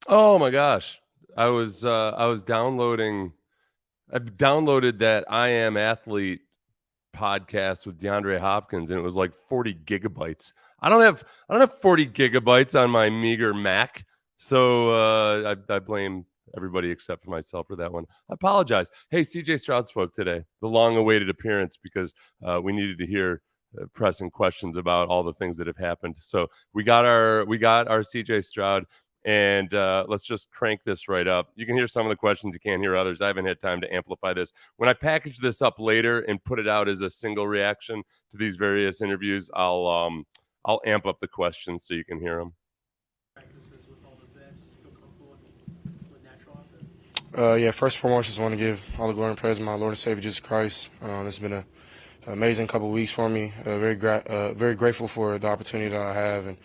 Oh my gosh. I was downloading I downloaded that I Am Athlete podcast with DeAndre Hopkins, and it was like 40 gigabytes. I don't have 40 gigabytes on my meager Mac. So I blame everybody except for myself for that one. I apologize. Hey, CJ Stroud spoke today, the long awaited appearance, because we needed to hear pressing questions about all the things that have happened. So we got our CJ Stroud, and let's just crank this right up. You can hear some of the questions, you can't hear others. I haven't had time to amplify this. When I package this up later and put it out as a single reaction to these various interviews, I'll amp up the questions so you can hear them. Practices with all the vets, feel comfortable with natural out there? Yeah, first and foremost, just want to give all the glory and praise to my Lord and Savior Jesus Christ. It's been an amazing couple of weeks for me. Very grateful for the opportunity that I have, and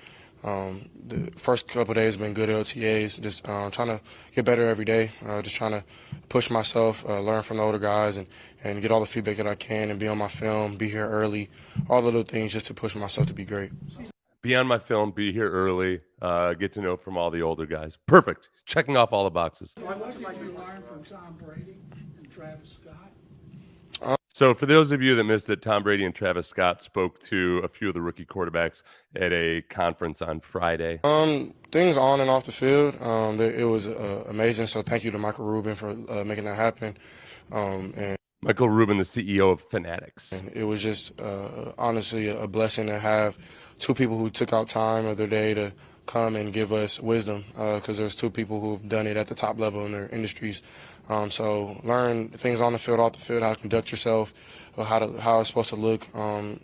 the first couple of days have been good at OTAs. Just trying to get better every day. Just trying to push myself, learn from the older guys, and get all the feedback that I can, and be on my film, be here early, all the little things just to push myself to be great. Be on my film, be here early, get to know from all the older guys. Perfect. Checking off all the boxes. What did you learn from Tom Brady and Travis Scott? So, for those of you that missed it, Tom Brady and Travis Scott spoke to a few of the rookie quarterbacks at a conference on Friday. Things on and off the field, it was amazing. So thank you to Michael Rubin for making that happen. And Michael Rubin, the CEO of Fanatics. it was just honestly a blessing to have two people who took out time of their day to come and give us wisdom, because there's two people who've done it at the top level in their industries. So learn things on the field, off the field, how to conduct yourself, how it's supposed to look in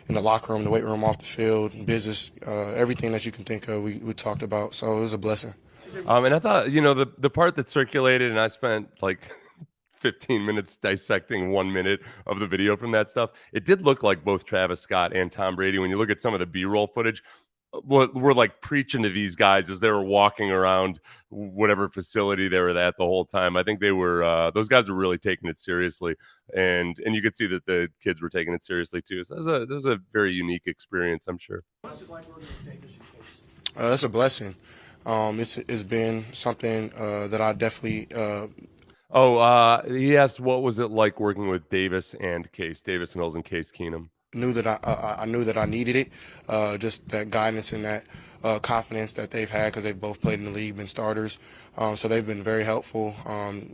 the locker room, the weight room, off the field, business, everything that you can think of. We talked about, so it was a blessing. And I thought, the part that circulated, and I spent like 15 minutes dissecting 1 minute of the video from that stuff. It did look like both Travis Scott and Tom Brady, when you look at some of the B-roll footage, we're like preaching to these guys as they were walking around whatever facility they were at the whole time. I think they were those guys were really taking it seriously, and you could see that the kids were taking it seriously too. So it was a very unique experience, I'm sure. What's it like working with Davis and Case? That's a blessing. It's been something that I definitely He asked, what was it like working with Davis Mills and Case Keenum? knew that I knew that I needed it. Just that guidance and that confidence that they've had, because they've both played in the league, been starters. So they've been very helpful.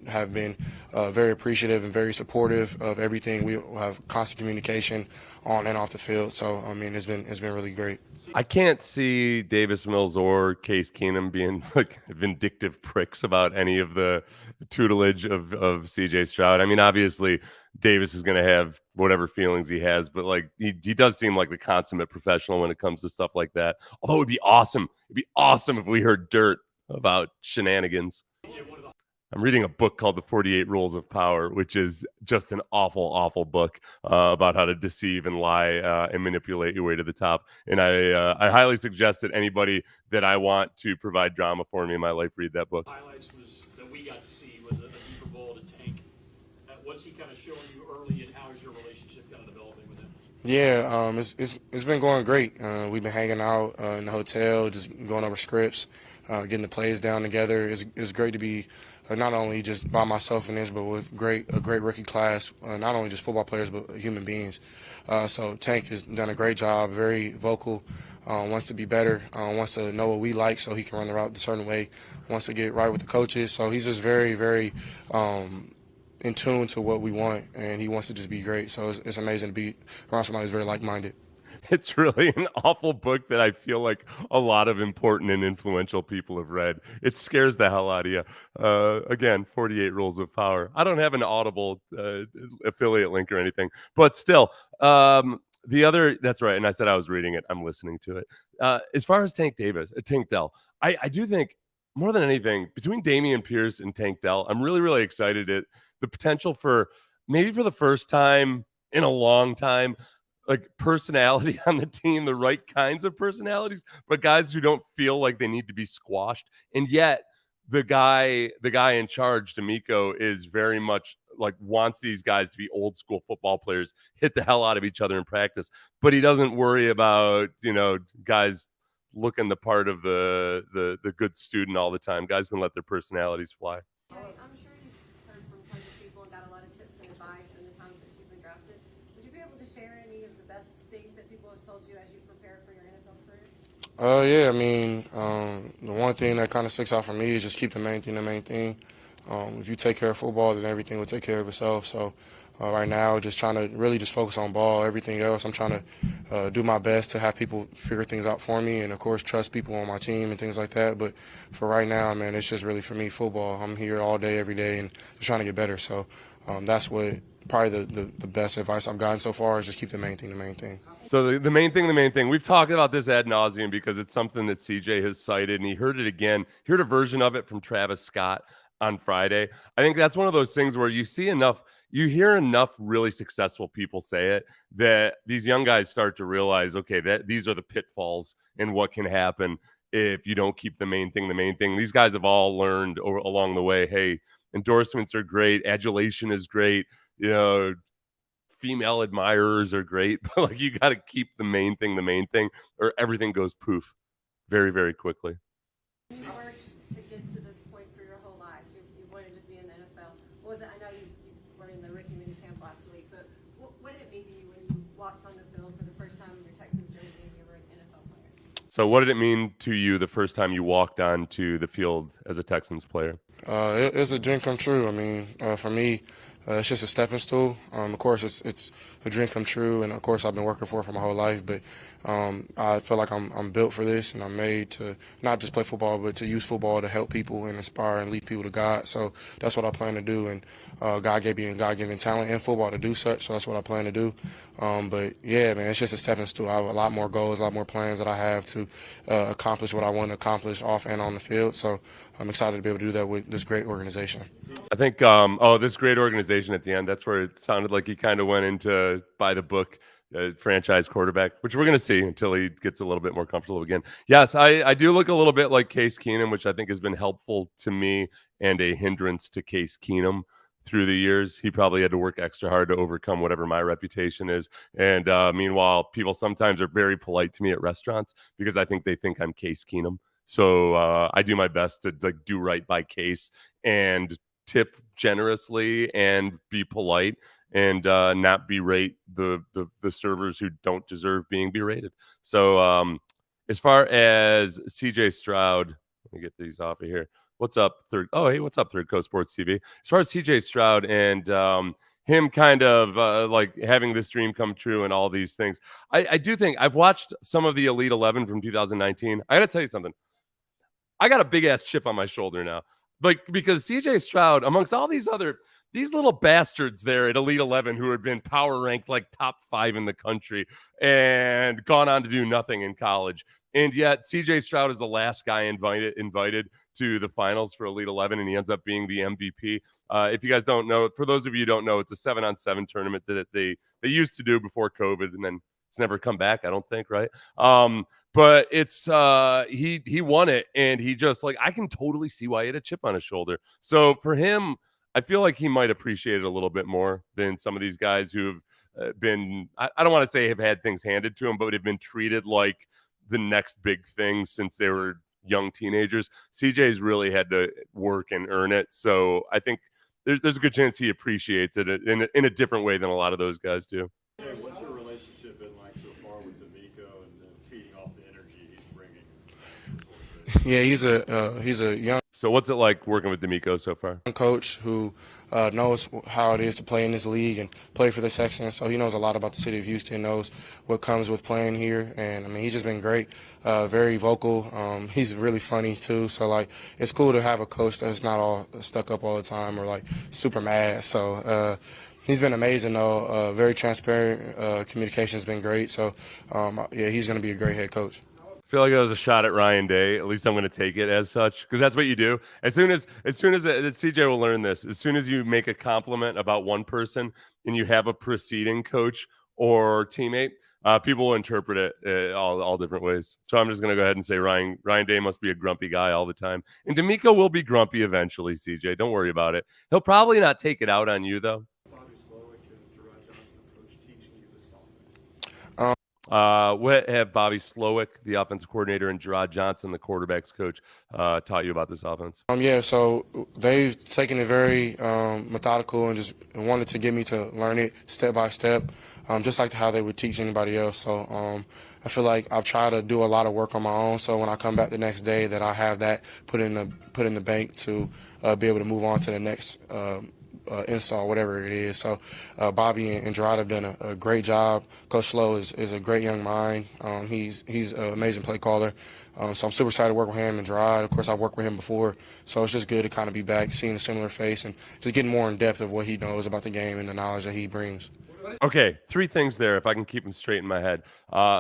Have been very appreciative and very supportive of everything. We have constant communication on and off the field. So I mean, it's been really great. I can't see Davis Mills or Case Keenum being like vindictive pricks about any of the tutelage of CJ Stroud. I mean, obviously, Davis is going to have whatever feelings he has, but like he does seem like the consummate professional when it comes to stuff like that. Although it'd be awesome. It'd be awesome if we heard dirt about shenanigans. I'm reading a book called The 48 Rules of Power, which is just an awful, awful book about how to deceive and lie and manipulate your way to the top. And I highly suggest that anybody that I want to provide drama for me in my life read that book. Highlights was that we got to see was a deeper ball to Tank. What's he kind of showing you early, and how is your relationship kind of developing with him? Yeah, it's been going great. We've been hanging out in the hotel, just going over scripts, getting the plays down together. It's great to be not only just by myself in this, but with a great rookie class. Not only just football players, but human beings. So Tank has done a great job. Very vocal. Wants to be better. Wants to know what we like, so he can run the route a certain way. Wants to get right with the coaches. So he's just very, very in tune to what we want, and he wants to just be great. So it's amazing to be around somebody who's very like-minded. It's really an awful book that I feel like a lot of important and influential people have read. It scares the hell out of you. Again, 48 Rules of Power. I don't have an Audible affiliate link or anything, but still, that's right. And I said I was reading it. I'm listening to it. As far as Tank Dell, I do think more than anything, between Dameon Pierce and Tank Dell, I'm really, really excited at the potential for maybe for the first time in a long time, like personality on the team, the right kinds of personalities, but guys who don't feel like they need to be squashed. And yet the guy in charge, DeMeco, is very much like wants these guys to be old school football players, hit the hell out of each other in practice, but he doesn't worry about, guys looking the part of the good student all the time. Guys can let their personalities fly. I'm sure you've heard from tons of people and got a lot of tips and advice in the time since you've been drafted. Would you be able to share any of the best things that people have told you as you prepare for your NFL career? Yeah, I mean, the one thing that kind of sticks out for me is just keep the main thing the main thing. If you take care of football, then everything will take care of itself. So right now, just trying to really just focus on ball. Everything else, I'm trying to do my best to have people figure things out for me, and of course, trust people on my team and things like that. But for right now, man, it's just really for me football. I'm here all day, every day, and just trying to get better. So that's what probably the best advice I've gotten so far is just keep the main thing the main thing. So the main thing, we've talked about this ad nauseum because it's something that CJ has cited, and he heard it again. He heard a version of it from Travis Scott on Friday. I think that's one of those things where you hear enough really successful people say it that these young guys start to realize, okay, that these are the pitfalls and what can happen if you don't keep the main thing the main thing. These guys have all learned along the way, hey, endorsements are great, adulation is great, female admirers are great, but like you got to keep the main thing, or everything goes poof very, very quickly. You worked to get to this point for your whole life. You wanted to be in the NFL. What was it? I know you were in the rookie mini camp last week, but what did it mean to you when you walked on the field for the first time in your Texans jersey and you were an NFL player? So what did it mean to you the first time you walked onto the field as a Texans player? It's a dream come true. I mean, for me, it's just a stepping stool. Of course, it's a dream come true, and of course, I've been working for it for my whole life. But I feel like I'm built for this, and I'm made to not just play football, but to use football to help people and inspire and lead people to God. So that's what I plan to do, and God gave me a God-given talent in football to do such. So that's what I plan to do. But yeah, man, it's just a stepping stool. I have a lot more goals, a lot more plans that I have to accomplish what I want to accomplish off and on the field. So I'm excited to be able to do that with this great organization. I think, this great organization at the end, that's where it sounded like he kind of went into by the book franchise quarterback, which we're going to see until he gets a little bit more comfortable again. Yes, I do look a little bit like Case Keenum, which I think has been helpful to me and a hindrance to Case Keenum through the years. He probably had to work extra hard to overcome whatever my reputation is. And meanwhile, people sometimes are very polite to me at restaurants because I think they think I'm Case Keenum. So I do my best to do right by Case and tip generously and be polite and not berate the servers who don't deserve being berated. So as far as CJ Stroud, let me get these off of here. What's up, Third? Oh, hey, what's up, Third Coast Sports TV? As far as CJ Stroud and him kind of like having this dream come true and all these things, I do think I've watched some of the Elite 11 from 2019. I got to tell you something. I got a big ass chip on my shoulder now, because CJ Stroud, amongst all these little bastards there at Elite 11 who had been power ranked like top 5 in the country and gone on to do nothing in college. And yet CJ Stroud is the last guy invited to the finals for Elite 11, and he ends up being the MVP. If you guys don't know, for those of you who don't know, it's a 7-on-7 tournament that they used to do before COVID, and then it's never come back, I don't think, right? But it's he won it, and he just I can totally see why he had a chip on his shoulder. So for him, I feel like he might appreciate it a little bit more than some of these guys who've been, I don't want to say have had things handed to them, but have been treated like the next big thing since they were young teenagers. CJ's really had to work and earn it. So I think there's a good chance he appreciates it in a different way than a lot of those guys do. Jay, what's your relationship been like so far with DeMeco and feeding off the energy he's bringing? Yeah, he's a young So what's it like working with DeMeco so far? coach who knows how it is to play in this league and play for the Texans. So he knows a lot about the city of Houston, knows what comes with playing here. And, I mean, he's just been great, very vocal. He's really funny, too. So, it's cool to have a coach that's not all stuck up all the time or, super mad. So he's been amazing, though. Very transparent. Communication's been great. So, yeah, he's going to be a great head coach. I feel like that was a shot at Ryan Day. At least I'm going to take it as such, because that's what you do. As soon as CJ will learn this, as soon as you make a compliment about one person and you have a preceding coach or teammate, people will interpret it all different ways. So I'm just going to go ahead and say Ryan Day must be a grumpy guy all the time. And DeMeco will be grumpy eventually, CJ. Don't worry about it. He'll probably not take it out on you, though. What have Bobby Slowick, the offensive coordinator, and Gerard Johnson, the quarterback's coach, taught you about this offense? Yeah, so they've taken it very methodical and just wanted to get me to learn it step by step, just like how they would teach anybody else. So I feel like I've tried to do a lot of work on my own. So when I come back the next day, that I have that put in the bank to be able to move on to the next install, whatever it is. So Bobby and Gerard have done a great job. Coach Schlo is a great young mind. He's an amazing play caller. So I'm super excited to work with him and Gerard. Of course, I've worked with him before, so it's just good to kind of be back, seeing a similar face, and just getting more in depth of what he knows about the game and the knowledge that he brings. Okay, 3 things there, if I can keep them straight in my head.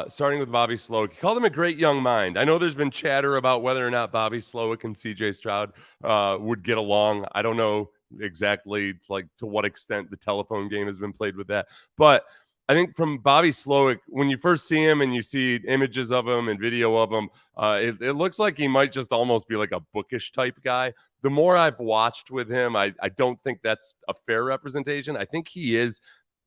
Starting with Bobby Slowick. You called him a great young mind. I know there's been chatter about whether or not Bobby Slowick and C.J. Stroud would get along. I don't know exactly like to what extent the telephone game has been played with that. But I think from Bobby Slowick, when you first see him and you see images of him and video of him, it looks like he might just almost be like a bookish type guy. The more I've watched with him, I don't think that's a fair representation. I think he is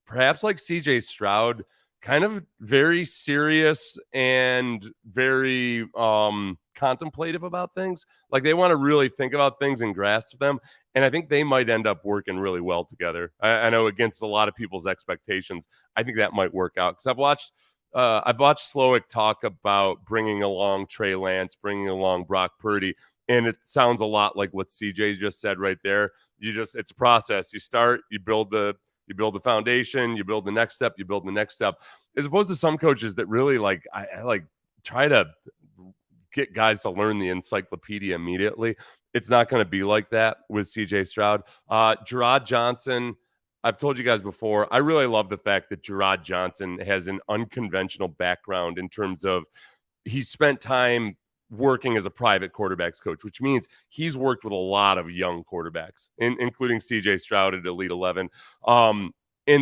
perhaps like CJ Stroud, kind of very serious and very contemplative about things. Like they want to really think about things and grasp them. And I think they might end up working really well together. I know against a lot of people's expectations, I think that might work out because I've watched Slowick talk about bringing along Trey Lance, bringing along Brock Purdy, and it sounds a lot like what CJ just said right there. It's a process. You start, you build the foundation, you build the next step, you build the next step, as opposed to some coaches that really I like try to get guys to learn the encyclopedia immediately. It's not going to be like that with CJ Stroud. Gerard Johnson, I've told you guys before, I really love the fact that Gerard Johnson has an unconventional background in terms of he spent time working as a private quarterbacks coach, which means he's worked with a lot of young quarterbacks, including CJ Stroud at Elite 11. And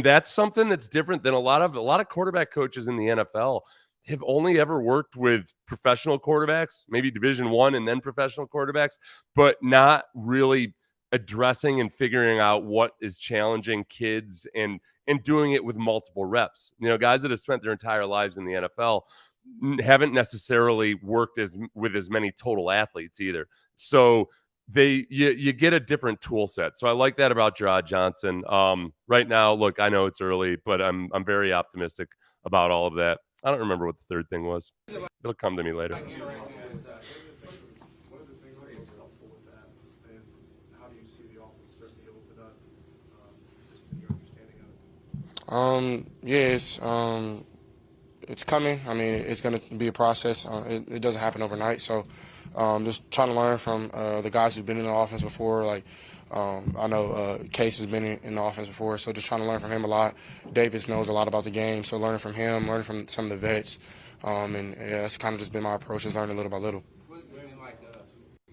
that's something that's different than a lot of quarterback coaches in the NFL have only ever worked with professional quarterbacks, maybe Division I and then professional quarterbacks, but not really addressing and figuring out what is challenging kids and doing it with multiple reps. You know, guys that have spent their entire lives in the NFL haven't necessarily worked with as many total athletes either. So you get a different tool set. So I like that about Gerard Johnson. Right now, look, I know it's early, but I'm very optimistic about all of that. I don't remember what the third thing was. It'll come to me later. What are the things that are helpful with that, and how do you see the offense starting to open up, just in your understanding of it? It's coming. I mean, it's going to be a process. It doesn't happen overnight. So just trying to learn from the guys who've been in the offense before. Like I know Case has been in the offense before, so just trying to learn from him a lot. Davis knows a lot about the game, so learning from him, learning from some of the vets. And yeah, that's kind of just been my approach, is learning little by little.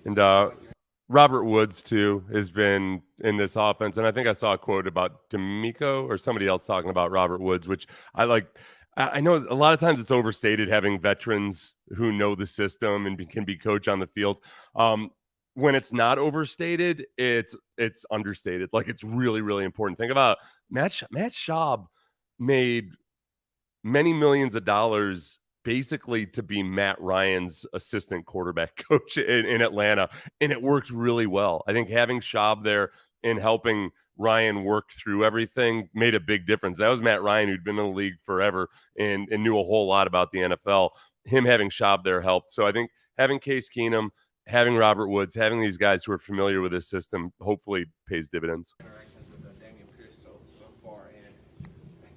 And Robert Woods, too, has been in this offense. And I think I saw a quote about DeMeco or somebody else talking about Robert Woods, which I like. I know a lot of times it's overstated having veterans who know the system and can be coach on the field. When it's not overstated, it's understated. Like, it's really, really important. Think about Matt Schaub made many millions of dollars basically to be Matt Ryan's assistant quarterback coach in Atlanta, and it worked really well. I think having Schaub there and helping Ryan work through everything made a big difference. That was Matt Ryan, who'd been in the league forever and knew a whole lot about the NFL. Him having Schaub there helped. So I think having Case Keenum, having Robert Woods, having these guys who are familiar with this system hopefully pays dividends. Interactions with Dameon Pierce so far, and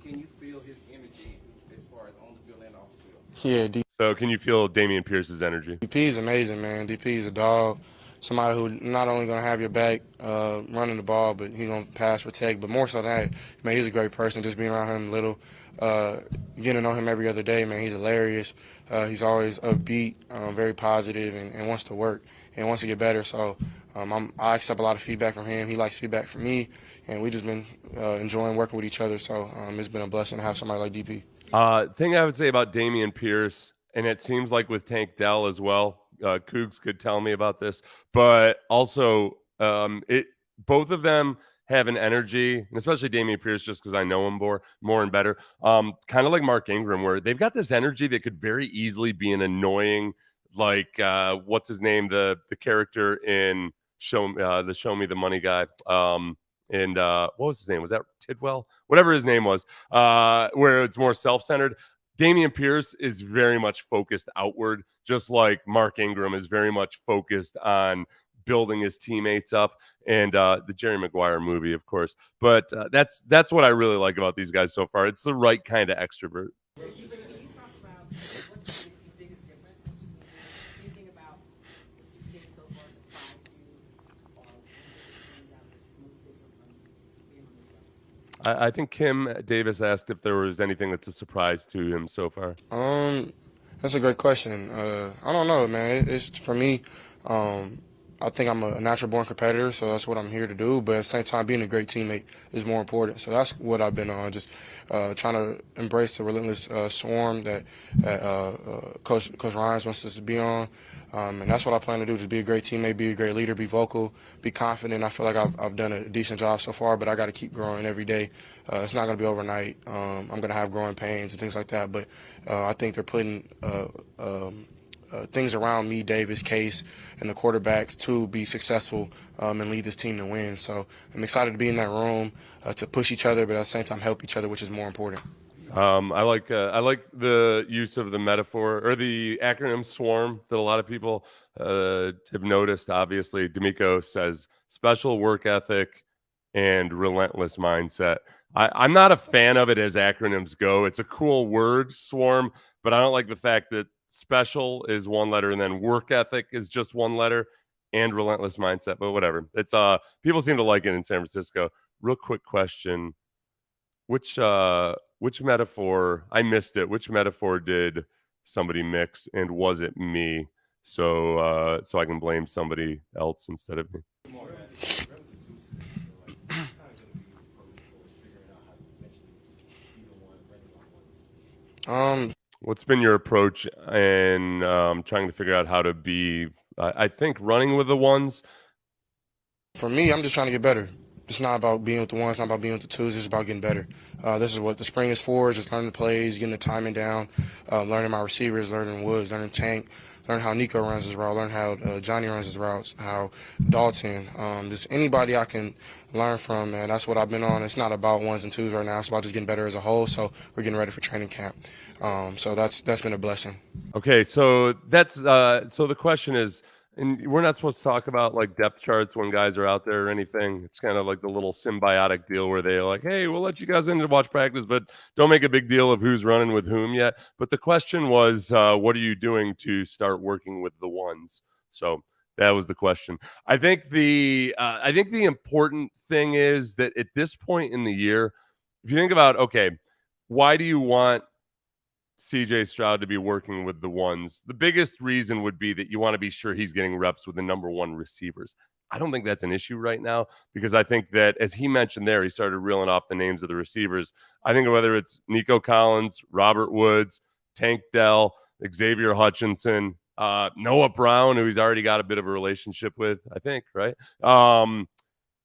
can you feel his energy as far as on the field and off the field? Yeah, So can you feel Dameon Pierce's energy? DP is amazing, man. DP is a dog. Somebody who not only going to have your back running the ball, but he's going to pass, protect. But more so than that, man, he's a great person. Just being around him little, getting to know him every other day, man, he's hilarious. He's always upbeat, very positive, and wants to work and wants to get better. So I accept a lot of feedback from him. He likes feedback from me, and we just been enjoying working with each other. So it's been a blessing to have somebody like DP. Thing I would say about Dameon Pierce, and it seems like with Tank Dell as well, Cougs could tell me about this, but also both of them have an energy, and especially Dameon Pierce, just because I know him more and better. Kind of like Mark Ingram, where they've got this energy that could very easily be an annoying, like what's his name, the character in Show Me the Money guy. And what was his name? Was that Tidwell? Whatever his name was, where it's more self-centered. Dameon Pierce is very much focused outward, just like Mark Ingram is very much focused on building his teammates up, and the Jerry Maguire movie, of course. But that's what I really like about these guys so far. It's the right kind of extrovert. Can you talk about what's the biggest difference that you can do? Anything about what you've seen so far surprised you, or anything that's most different from being on this level? I think Kim Davis asked if there was anything that's a surprise to him so far. That's a great question. I don't know, man. It's for me. I think I'm a natural born competitor, so that's what I'm here to do. But at the same time, being a great teammate is more important. So that's what I've been on, just trying to embrace the relentless swarm that Coach Ryans wants us to be on. And that's what I plan to do, just be a great teammate, be a great leader, be vocal, be confident. I feel like I've done a decent job so far, but I got to keep growing every day. It's not going to be overnight. I'm going to have growing pains and things like that. But I think they're putting things around me, Davis, Case, and the quarterbacks to be successful and lead this team to win. So I'm excited to be in that room to push each other, but at the same time help each other, which is more important. I like the use of the metaphor or the acronym SWARM that a lot of people have noticed. Obviously, DeMeco says special work ethic and relentless mindset. I'm not a fan of it as acronyms go. It's a cool word, SWARM, but I don't like the fact that special is one letter and then work ethic is just one letter and relentless mindset. But whatever. It's people seem to like it in San Francisco. Real quick question. Which metaphor, I missed it. Which metaphor did somebody mix, and was it me? So I can blame somebody else instead of me. What's been your approach in trying to figure out how to be, I think, running with the ones? For me, I'm just trying to get better. It's not about being with the ones, not about being with the twos. It's about getting better. This is what the spring is for, just learning the plays, getting the timing down, learning my receivers, learning Woods, learning Tank, learn how Nico runs his route, learn how Johnny runs his routes, how Dalton, just anybody I can learn from, man. That's what I've been on. It's not about ones and twos right now. It's about just getting better as a whole. So we're getting ready for training camp. So that's been a blessing. Okay, so that's so the question is, and we're not supposed to talk about like depth charts when guys are out there or anything. It's kind of like the little symbiotic deal where they're like, hey, we'll let you guys in to watch practice, but don't make a big deal of who's running with whom yet. But the question was, what are you doing to start working with the ones? So that was the question. I think the important thing is that at this point in the year, if you think about, okay, why do you want CJ Stroud to be working with the ones? The biggest reason would be that you want to be sure he's getting reps with the number one receivers. I don't think that's an issue right now, because I think that, as he mentioned there, he started reeling off the names of the receivers. I think whether it's Nico Collins, Robert Woods, Tank Dell, Xavier Hutchinson, Noah Brown, who he's already got a bit of a relationship with, I think, right?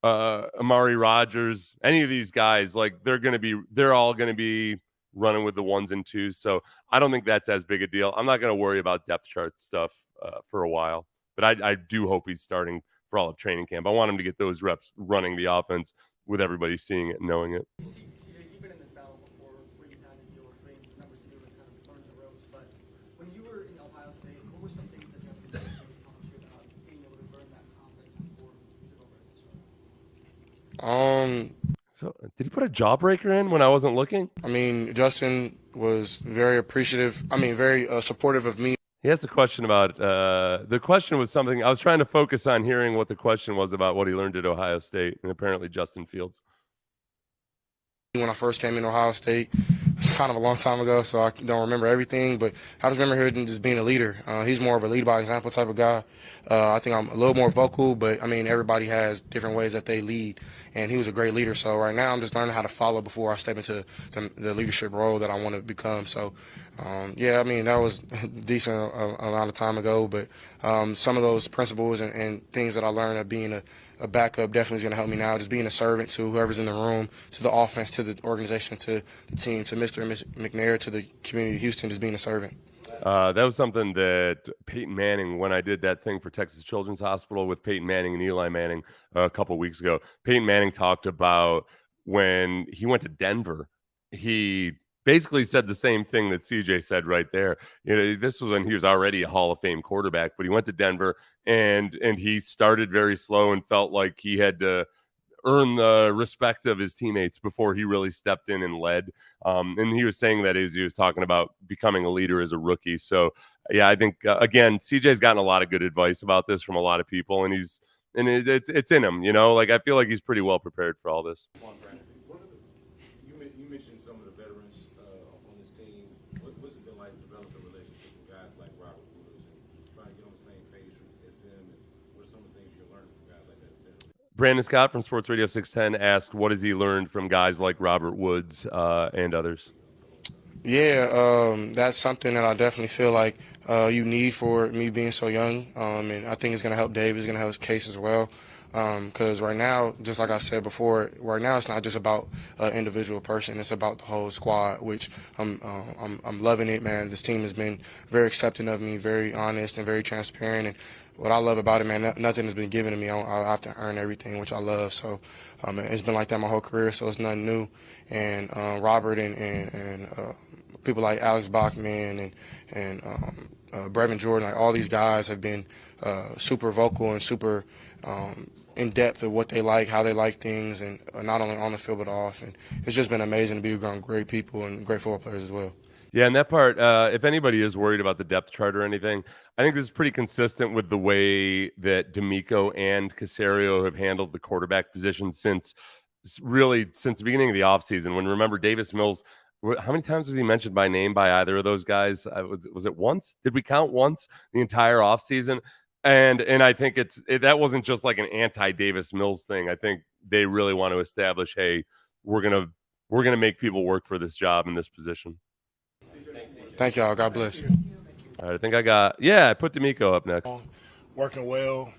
Amari Rogers, any of these guys, like they're all going to be running with the ones and twos. So I don't think that's as big a deal. I'm not going to worry about depth chart stuff for a while, but I do hope he's starting for all of training camp. I want him to get those reps running the offense with everybody seeing it and knowing it. You've been in this battle before where you had to deal with being number two and kind of learn the ropes, but when you were in Ohio State, what were some things that Justin Fields really taught you about being able to learn that confidence before you took over as a starter? So did he put a jawbreaker in when I wasn't looking? I mean, Justin was very appreciative. I mean, very supportive of me. He has a question about the question was something I was trying to focus on hearing what the question was about what he learned at Ohio State, and apparently Justin Fields. When I first came in Ohio State, it's kind of a long time ago, so I don't remember everything, but I just remember him just being a leader. He's more of a lead by example type of guy. I think I'm a little more vocal, but I mean, everybody has different ways that they lead, and he was a great leader. So right now I'm just learning how to follow before I step into the leadership role that I want to become. So yeah, I mean, that was a decent amount of time ago, but some of those principles and things that I learned of being a backup definitely is going to help me now. Just being a servant to whoever's in the room, to the offense, to the organization, to the team, to Mr. and Ms. McNair, to the community of Houston, just being a servant. That was something that Peyton Manning, when I did that thing for Texas Children's Hospital with Peyton Manning and Eli Manning a couple weeks ago, Peyton Manning talked about when he went to Denver, he basically said the same thing that CJ said right there. You know, this was when he was already a Hall of Fame quarterback, but he went to Denver and he started very slow and felt like he had to earn the respect of his teammates before he really stepped in and led. And he was saying that as he was talking about becoming a leader as a rookie. So, yeah, I think, again, CJ's gotten a lot of good advice about this from a lot of people, and it's in him, you know? Like, I feel like he's pretty well prepared for all this. You mentioned some of the veterans on this team. What's it been like developing relationships with guys like Robert Woods and trying to get on the same page as them? And what are some of the things you're learning from guys like that? Brandon Scott from Sports Radio 610 asked, what has he learned from guys like Robert Woods and others? Yeah, that's something that I definitely feel like you need for me being so young, and I think it's going to help Dave. It's going to help his case as well, because right now, just like I said before, right now it's not just about an individual person; it's about the whole squad. Which I'm loving it, man. This team has been very accepting of me, very honest, and very transparent. And what I love about it, man, nothing has been given to me. I have to earn everything, which I love. So it's been like that my whole career, so it's nothing new. And Robert and people like Alex Bachman and Brevin Jordan, like all these guys have been super vocal and super in depth of what they like, how they like things, and not only on the field but off. And it's just been amazing to be around great people and great football players as well. Yeah, and that part, if anybody is worried about the depth chart or anything, I think this is pretty consistent with the way that DeMeco and Caserio have handled the quarterback position since the beginning of the offseason. When, remember, Davis Mills, how many times was he mentioned by name by either of those guys? Was it once? Did we count once the entire offseason? And I think that wasn't just like an anti-Davis Mills thing. I think they really want to establish, hey, we're gonna make people work for this job in this position. Thank y'all. God bless. All right, I think I put DeMeco up next. Working well,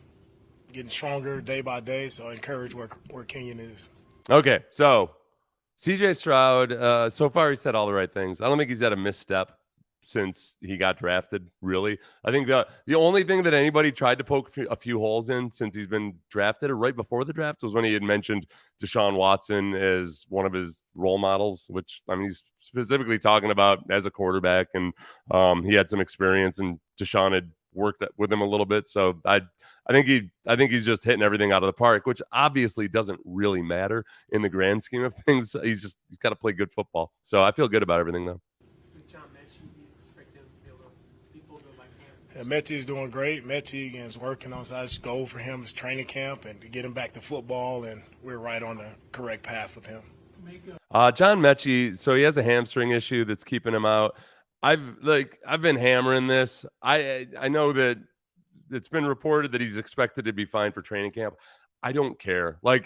getting stronger day by day, so I encourage where Kenyon is. Okay, So CJ Stroud, so far he said all the right things. I don't think he's had a misstep since he got drafted, really. I think the only thing that anybody tried to poke a few holes in since he's been drafted or right before the draft was when he had mentioned Deshaun Watson as one of his role models, which, I mean, he's specifically talking about as a quarterback, and he had some experience, and Deshaun had worked with him a little bit. So I think he's just hitting everything out of the park, which obviously doesn't really matter in the grand scheme of things. He's got to play good football. So I feel good about everything, though. Mechie is doing great. Mechie is working on his goal for him is training camp and to get him back to football, and we're right on the correct path with him. John Mechie, so he has a hamstring issue that's keeping him out. I've been hammering this. I know that it's been reported that he's expected to be fine for training camp. I don't care. The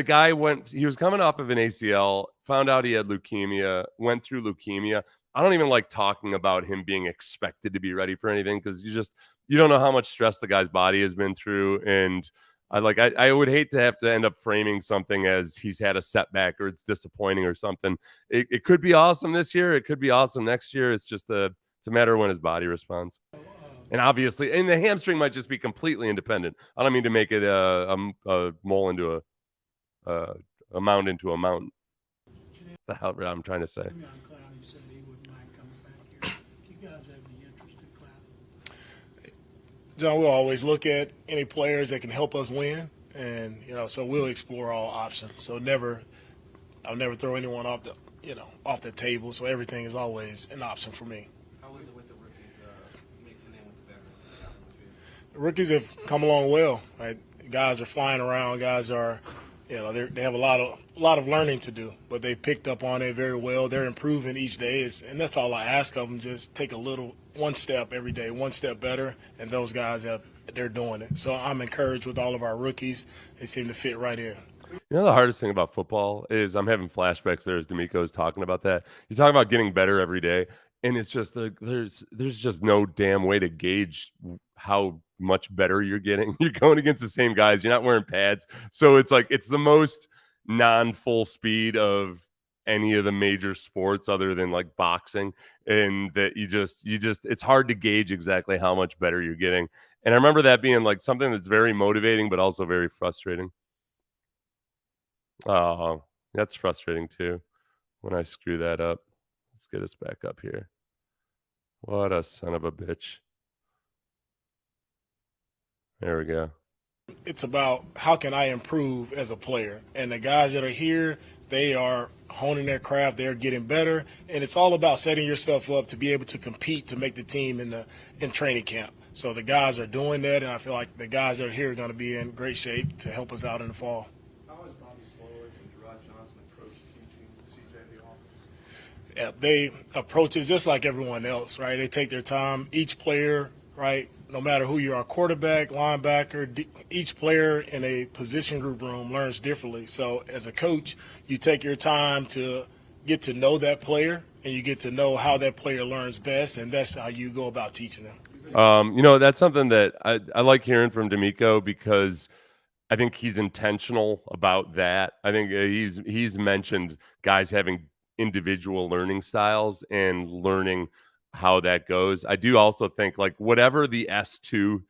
guy he was coming off of an ACL, found out he had leukemia, went through leukemia. I don't even like talking about him being expected to be ready for anything, because you don't know how much stress the guy's body has been through. And I would hate to have to end up framing something as he's had a setback or it's disappointing or something. It could be awesome this year. It could be awesome next year. It's just it's a matter of when his body responds. And obviously, and the hamstring might just be completely independent. I don't mean to make it a mole into a mound into a mountain. The hell I'm trying to say. Clowney said he wouldn't mind coming back here. Do you guys have any interest in Clowney? John, we'll always look at any players that can help us win, and so we'll explore all options. So I'll never throw anyone off the table. So everything is always an option for me. How is it with the rookies mixing in with the veterans? The rookies have come along well. Right, guys are flying around. Guys are, they have a lot of learning to do, but they picked up on it very well. They're improving each day, and that's all I ask of them. Just take one step every day, one step better, and those guys they're doing it. So I'm encouraged with all of our rookies. They seem to fit right in. The hardest thing about football is I'm having flashbacks there as DeMeco is talking about that. You're talking about getting better every day. and it's just there's just no damn way to gauge how much better you're getting. You're going against the same guys. You're not wearing pads, so it's like it's the most non-full speed of any of the major sports other than like boxing, and that you just it's hard to gauge exactly how much better you're getting. And I remember that being like something that's very motivating but also very frustrating. Oh, that's frustrating too when I screw that up. Let's get us back up here. What a son of a bitch. There we go. It's about how can I improve as a player. And the guys that are here, they are honing their craft. They're getting better. And it's all about setting yourself up to be able to compete to make the team in training camp. So the guys are doing that, and I feel like the guys that are here are going to be in great shape to help us out in the fall. How has Bobby Slowick and Gerard Johnson approached teaching CJ the offense? Yeah, they approach it just like everyone else, right? They take their time. Each player, right, no matter who you are, quarterback, linebacker, each player in a position group room learns differently. So as a coach, you take your time to get to know that player, and you get to know how that player learns best, and that's how you go about teaching them. That's something that I like hearing from DeMeco, because I think he's intentional about that. I think he's mentioned guys having individual learning styles and learning how that goes. I do also think like whatever the S2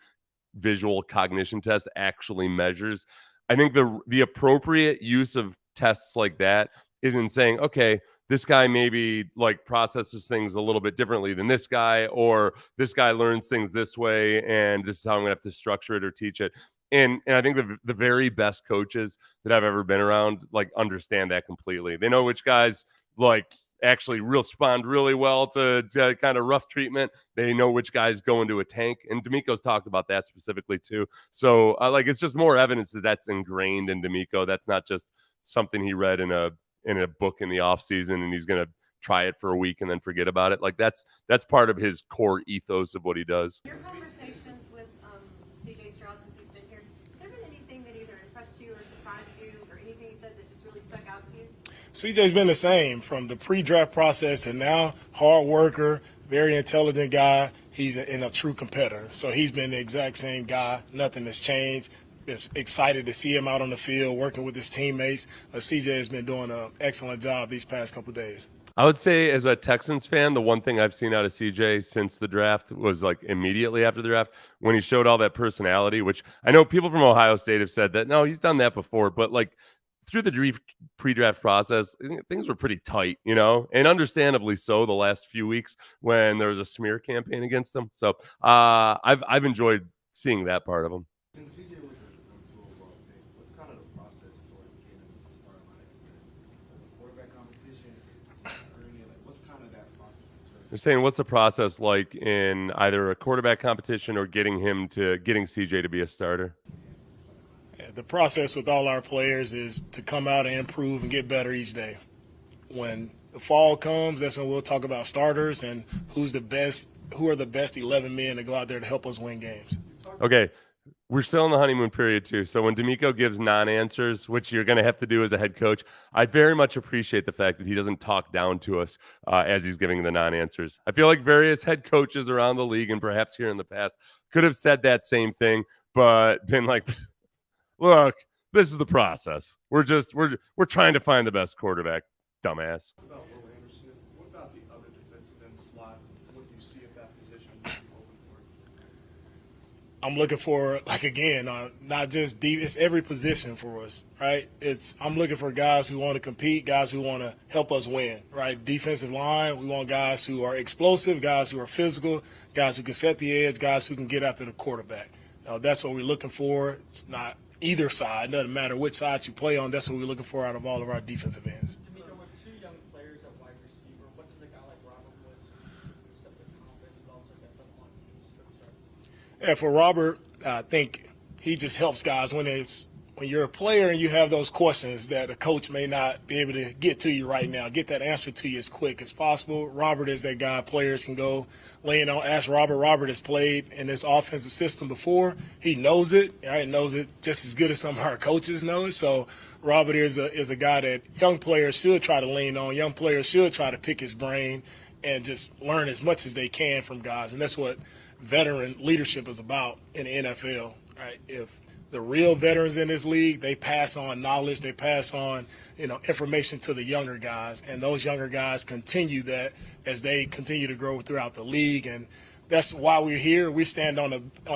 visual cognition test actually measures, I think the appropriate use of tests like that is in saying, okay, this guy maybe like processes things a little bit differently than this guy, or this guy learns things this way, and this is how I'm gonna have to structure it or teach it. And I think the very best coaches that I've ever been around like understand that completely. They know which guys like actually respond really well to kind of rough treatment. They know which guys go into a tank, and DeMeco's talked about that specifically too. So like it's just more evidence that that's ingrained in DeMeco. That's not just something he read in a book in the off season and he's going to try it for a week and then forget about it. Like that's part of his core ethos of what he does. Your conversations with CJ Stroud since he's been here, has there been anything that either impressed you or surprised you, or anything he said that just really stuck out to you? CJ's been the same from the pre-draft process to now. Hard worker, very intelligent guy. He's a true competitor. So he's been the exact same guy. Nothing has changed. Just excited to see him out on the field working with his teammates. CJ has been doing an excellent job these past couple of days. I would say as a Texans fan, the one thing I've seen out of CJ since the draft was like immediately after the draft when he showed all that personality, which I know people from Ohio State have said that, no, he's done that before, but like through the pre-draft process, things were pretty tight, and understandably so the last few weeks when there was a smear campaign against him. So I've enjoyed seeing that part of him. Since CJ was a overall pick, what's kind of the process towards getting into the starting line? Is the quarterback competition? Is earning? Like, what's kind of that process in terms of? They're saying, what's the process like in either a quarterback competition or getting CJ to be a starter? The process with all our players is to come out and improve and get better each day. When the fall comes, that's when we'll talk about starters and who are the best 11 men to go out there to help us win games. Okay, we're still in the honeymoon period too. So when DeMeco gives non-answers, which you're going to have to do as a head coach, I very much appreciate the fact that he doesn't talk down to us as he's giving the non-answers. I feel like various head coaches around the league and perhaps here in the past could have said that same thing, but been like, look, this is the process. We're trying to find the best quarterback, dumbass. What about Will Anderson? What about the other defensive end slot? What do you see at that position moving forward? I'm looking for, like, again, not just deep. It's every position for us, right? I'm looking for guys who want to compete, guys who want to help us win, right? Defensive line, we want guys who are explosive, guys who are physical, guys who can set the edge, guys who can get after the quarterback. That's what we're looking for. It's not either side, doesn't matter which side you play on. That's what we're looking for out of all of our defensive ends. DeMeco, with two young players at wide receiver, what does a guy like Robert Woods do to boost up their confidence, but also get them on pace for the start of the season? Yeah, for Robert, I think he just helps guys when you're a player and you have those questions that a coach may not be able to get to you right now, get that answer to you as quick as possible. Robert is that guy players can go laying on. Ask Robert. Robert has played in this offensive system before. He knows it. Right? Knows it just as good as some of our coaches know it. So Robert is a guy that young players should try to lean on. Young players should try to pick his brain and just learn as much as they can from guys. And that's what veteran leadership is about in the NFL, right? If the real veterans in this league, they pass on knowledge, they pass on, information to the younger guys, and those younger guys continue that as they continue to grow throughout the league. And that's why we're here. We stand on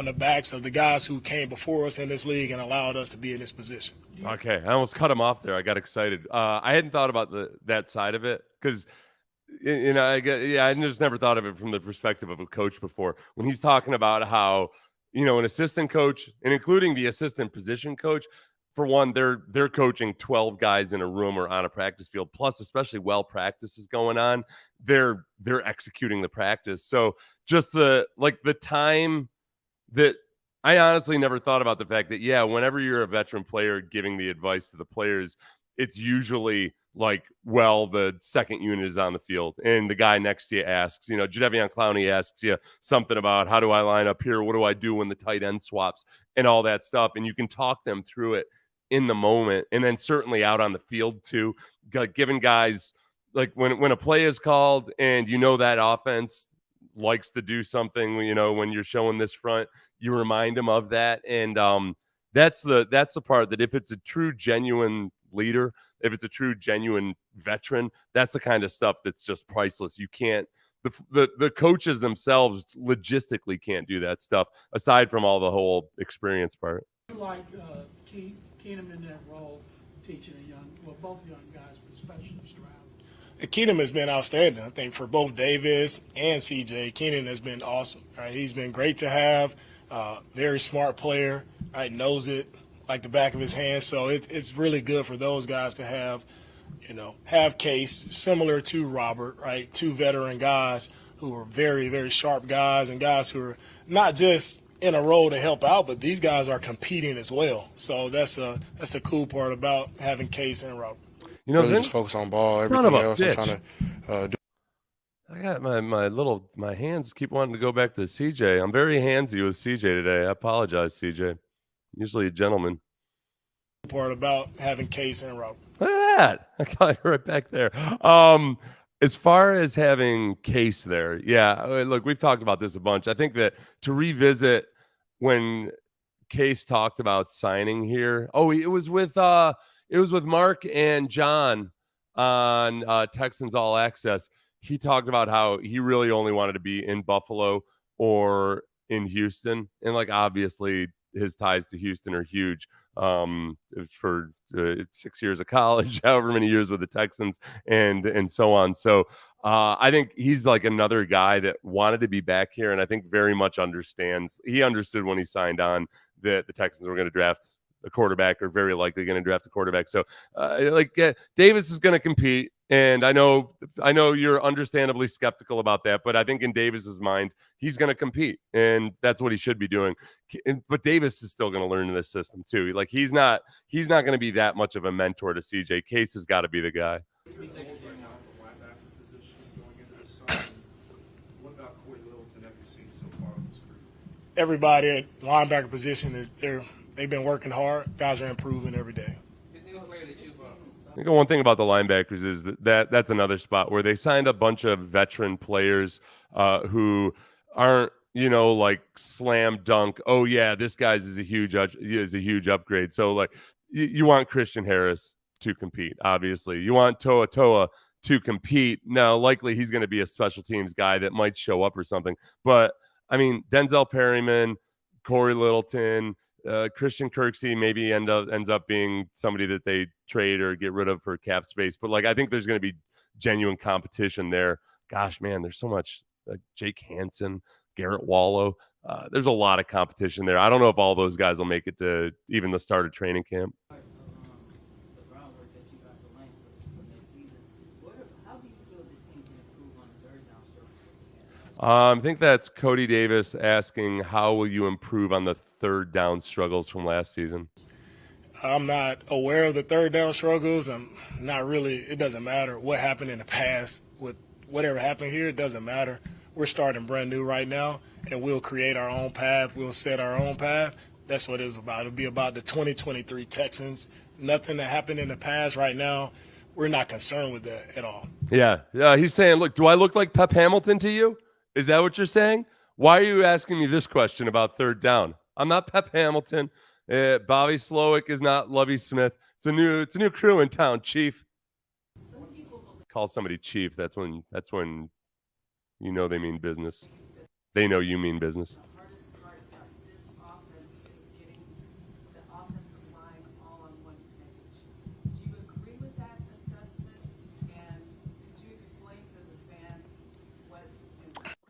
the backs of the guys who came before us in this league and allowed us to be in this position. Okay, I almost cut him off there. I got excited. I hadn't thought about that side of it because, I just never thought of it from the perspective of a coach before. When he's talking about how, an assistant coach, and including the assistant position coach, for one, they're coaching 12 guys in a room or on a practice field. Plus, especially while practice is going on, they're executing the practice. So just the time that I honestly never thought about the fact that, whenever you're a veteran player giving the advice to the players, it's usually the second unit is on the field and the guy next to you asks, Jadeveon Clowney asks you something about how do I line up here? What do I do when the tight end swaps and all that stuff? And you can talk them through it in the moment. And then certainly out on the field too, giving guys when a play is called and that offense likes to do something, when you're showing this front, you remind them of that. And that's the part that if it's a true, genuine leader, if it's a true, genuine veteran, that's the kind of stuff that's just priceless. You can't, the coaches themselves logistically can't do that stuff aside from all the whole experience part. Like Keenum in that role, teaching both young guys, but especially Stroud. Keenum has been outstanding. I think for both Davis and CJ, Keenan has been awesome. Right? He's been great to have. Very smart player. Right? Knows it like the back of his hand. So it's really good for those guys to have Case similar to Robert. Right? Two veteran guys who are very, very sharp guys and guys who are not just in a role to help out, but these guys are competing as well. So that's the cool part about having Case and Robert. Really just focus on ball. Everything else, I'm trying to do. I got my hands keep wanting to go back to CJ. I'm very handsy with CJ today. I apologize, CJ. Usually a gentleman. Part about having Case and Robert. Look at that. I got it right back there. As far as having Case there, look, we've talked about this a bunch. I think that to revisit when Case talked about signing here. Oh, it was with Mark and John on Texans All Access. He talked about how he really only wanted to be in Buffalo or in Houston. And obviously his ties to Houston are huge for 6 years of college, however many years with the Texans and so on. So I think he's another guy that wanted to be back here. And I think very much understands. He understood when he signed on that the Texans were going to draft a quarterback or very likely going to draft a quarterback. So Davis is going to compete. And I know you're understandably skeptical about that, but I think in Davis's mind, he's going to compete and that's what he should be doing. But Davis is still going to learn in this system too. He's not going to be that much of a mentor to CJ. Case has got to be the guy. Everybody at linebacker position they've been working hard. Guys are improving every day. I think one thing about the linebackers is that's another spot where they signed a bunch of veteran players who aren't, slam dunk. Oh yeah, this guy's is a huge upgrade. So you want Christian Harris to compete. Obviously, you want Toa to compete. Now, likely he's going to be a special teams guy that might show up or something. But I mean, Denzel Perryman, Corey Littleton. Christian Kirksey maybe ends up being somebody that they trade or get rid of for cap space. But I think there's going to be genuine competition there. Gosh, man, there's so much. Jake Hansen, Garrett Wallow. There's a lot of competition there. I don't know if all those guys will make it to even the start of training camp. I think that's Cody Davis asking, how will you improve on the third down struggles from last season? I'm not aware of the third down struggles. I'm not really. It doesn't matter what happened in the past. With whatever happened here, it doesn't matter. We're starting brand new right now, and we'll create our own path. We'll set our own path. That's what it's about. It'll be about the 2023 Texans. Nothing that happened in the past right now. we're not concerned with that at all. Yeah. He's saying, look, do I look like Pep Hamilton to you? Is that what you're saying? Why are you asking me this question about third down? I'm not Pep Hamilton. Bobby Slowick is not Lovie Smith. It's a new crew in town, Chief. Call somebody Chief. That's when you know they mean business. They know you mean business. The hardest part about this offense is getting the offensive line all on one page. Do you agree with that assessment? And could you explain to the fans what?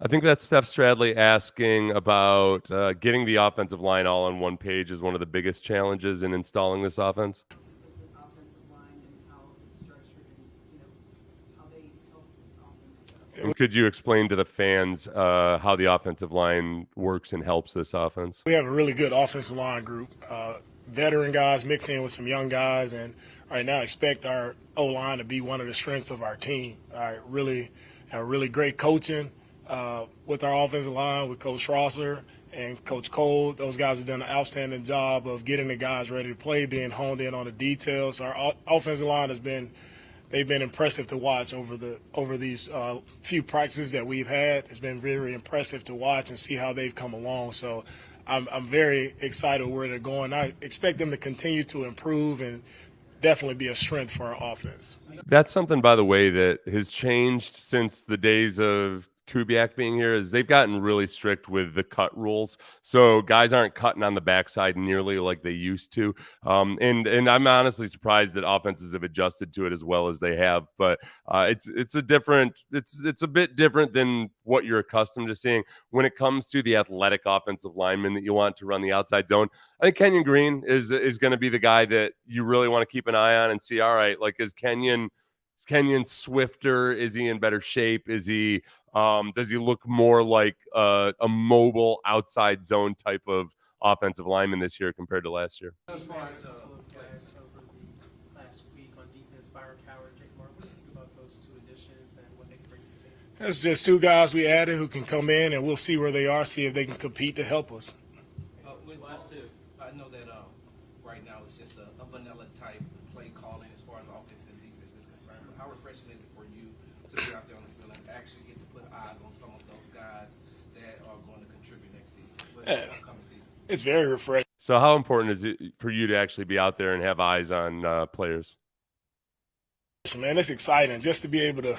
I think that's Steph Stradley asking about getting the offensive line all on one page is one of the biggest challenges in installing this offense. Of this offensive line and how it's structured and how they help this offense go. And could you explain to the fans how the offensive line works and helps this offense? We have a really good offensive line group, veteran guys mixed in with some young guys, and right now expect our O-line to be one of the strengths of our team. Really great coaching with our offensive line with Coach Schlosser and Coach Cole. Those guys have done an outstanding job of getting the guys ready to play, being honed in on the details. Our offensive line they've been impressive to watch over these few practices that we've had. It's been very impressive to watch and see how they've come along. So I'm very excited where they're going. I expect them to continue to improve and definitely be a strength for our offense. That's something, by the way, that has changed since the days of Kubiak being here is they've gotten really strict with the cut rules. So guys aren't cutting on the backside nearly like they used to. And I'm honestly surprised that offenses have adjusted to it as well as they have. But it's a bit different than what you're accustomed to seeing when it comes to the athletic offensive lineman that you want to run the outside zone. I think Kenyon Green is going to be the guy that you really want to keep an eye on and see, all right, like is Kenyon swifter? Is he in better shape? Is he does he look more like a mobile outside zone type of offensive lineman this year compared to last year? As far as guys over the last week on defense, Byron Coward, Jake Martin, what do you think about those two additions and what they can bring to the team? That's just two guys we added who can come in, and we'll see where they are, see if they can compete to help us. With last two, I know that right now it's just a vanilla type play calling as far as offense and defense is concerned. But how refreshing is it for you to be out there on the field and actually get to put eyes on some of those guys that are going to contribute next season, upcoming season? It's very refreshing. So how important is it for you to actually be out there and have eyes on players? Man, it's exciting just to be able to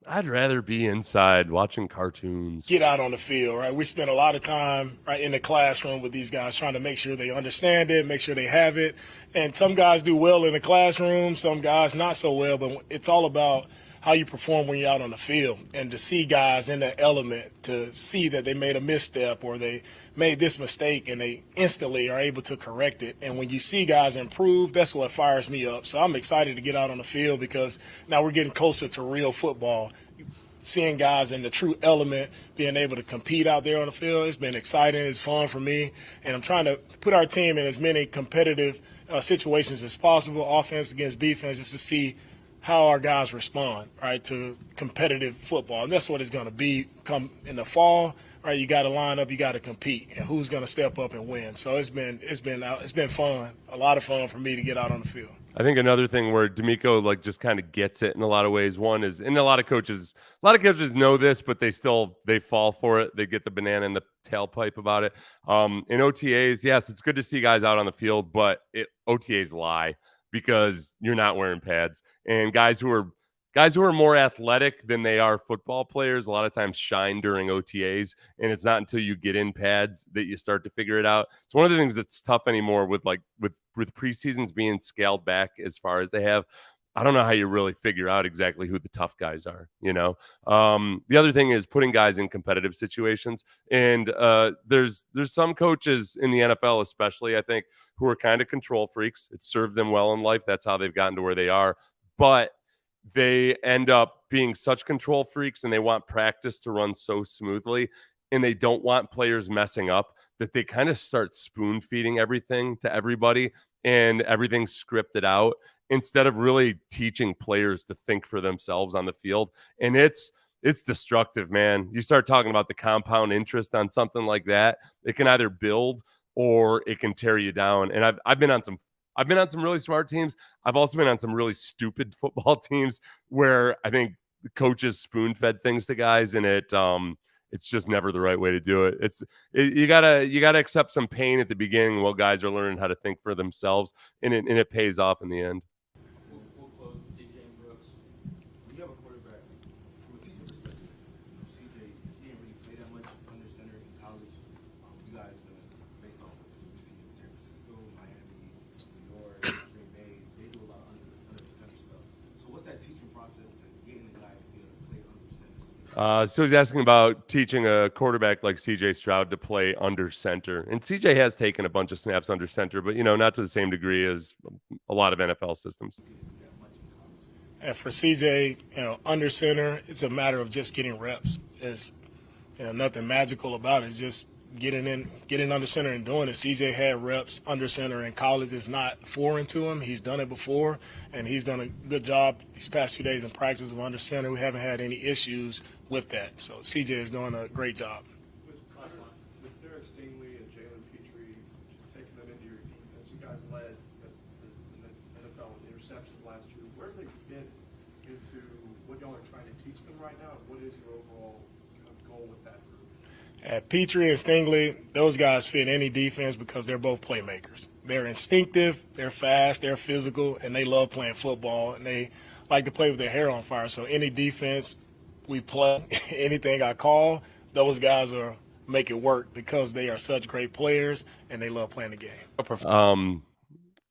I'd rather be inside watching cartoons. get out on the field, right? We spend a lot of time right in the classroom with these guys trying to make sure they understand it, make sure they have it. And some guys do well in the classroom, some guys not so well, but it's all about how you perform when you're out on the field, and to see guys in that element, to see that they made a misstep or they made this mistake and they instantly are able to correct it. And when you see guys improve, that's what fires me up. So I'm excited to get out on the field because now we're getting closer to real football. Seeing guys in the true element, being able to compete out there on the field, it's been exciting. It's fun for me. And I'm trying to put our team in as many competitive situations as possible, offense against defense, just to see how our guys respond, right, to competitive football. And that's what it's going to be come in the fall, right? You got to line up, you got to compete, and who's going to step up and win. So it's been fun, a lot of fun for me to get out on the field. I think another thing where DeMeco just kind of gets it in a lot of ways. One is, and a lot of coaches know this, but they fall for it. They get the banana in the tailpipe about it. In OTAs, yes, it's good to see guys out on the field, but OTAs lie, because you're not wearing pads, and guys who are more athletic than they are football players a lot of times shine during OTAs, and it's not until you get in pads that you start to figure it out. It's one of the things that's tough anymore with preseasons being scaled back as far as they have. I don't know how you really figure out exactly who the tough guys are, The other thing is putting guys in competitive situations. And there's some coaches in the NFL, especially, I think, who are kind of control freaks. It's served them well in life. That's how they've gotten to where they are. But they end up being such control freaks, and they want practice to run so smoothly, and they don't want players messing up, that they kind of start spoon feeding everything to everybody, and everything's scripted out, instead of really teaching players to think for themselves on the field. And it's destructive, man. You start talking about the compound interest on something like that, it can either build or it can tear you down. And I've been on some I've been on some really smart teams. I've also been on some really stupid football teams where I think the coaches spoon-fed things to guys, and it's just never the right way to do it. You gotta accept some pain at the beginning while guys are learning how to think for themselves, and it pays off in the end. We'll close with DJ and Brooks. When you have a quarterback, from a teacher perspective, CJ, he didn't really play that much under center in college. You guys, based off of what we see in San Francisco, Miami, New York, Green Bay, they do a lot of under center stuff. So what's that teaching process to getting the guy to be able to play under center? So he's asking about teaching a quarterback like CJ Stroud to play under center. And CJ has taken a bunch of snaps under center, but, not to the same degree as a lot of NFL systems. And for CJ, under center, it's a matter of just getting reps. It's nothing magical about it. It's just getting under center and doing it. CJ had reps under center in college. It's not foreign to him. He's done it before, and he's done a good job these past 2 days in practice of under center. We haven't had any issues with that. So CJ is doing a great job. With Derek Stingley and Jalen Petrie, just taking them into your defense, you guys led the NFL in interceptions last year. Where do they fit into what y'all are trying to teach them right now, and what is your overall kind of goal with that group? At Petrie and Stingley, those guys fit any defense because they're both playmakers. They're instinctive, they're fast, they're physical, and they love playing football, and they like to play with their hair on fire. So any defense we play, anything I call, those guys are make it work because they are such great players and they love playing the game.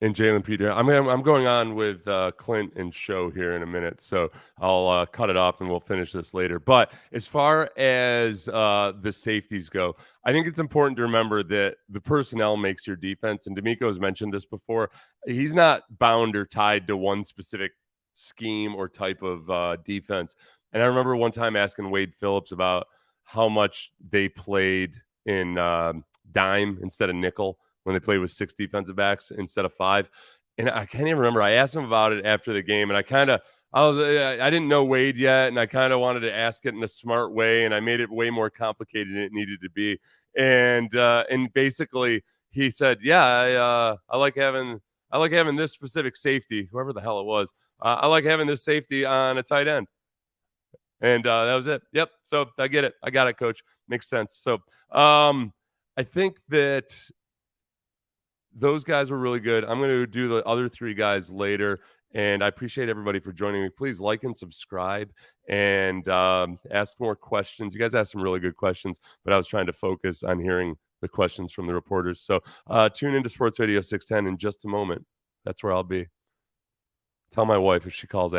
And Jalen Peter, I'm going on with Clint and Show here in a minute, so I'll cut it off and we'll finish this later. But as far as the safeties go, I think it's important to remember that the personnel makes your defense. And DeMeco has mentioned this before. He's not bound or tied to one specific scheme or type of defense. And I remember one time asking Wade Phillips about how much they played in dime instead of nickel when they played with 6 defensive backs instead of 5. And I can't even remember. I asked him about it after the game, and I didn't know Wade yet, and I kind of wanted to ask it in a smart way, and I made it way more complicated than it needed to be. And basically he said, yeah, I like having this specific safety, whoever the hell it was. I like having this safety on a tight end. And that was it. Yep. So I get it. I got it, Coach. Makes sense. So I think that those guys were really good. I'm going to do the other 3 guys later, and I appreciate everybody for joining me. Please like and subscribe and ask more questions. You guys asked some really good questions, but I was trying to focus on hearing the questions from the reporters. So tune into Sports Radio 610 in just a moment. That's where I'll be. Tell my wife if she calls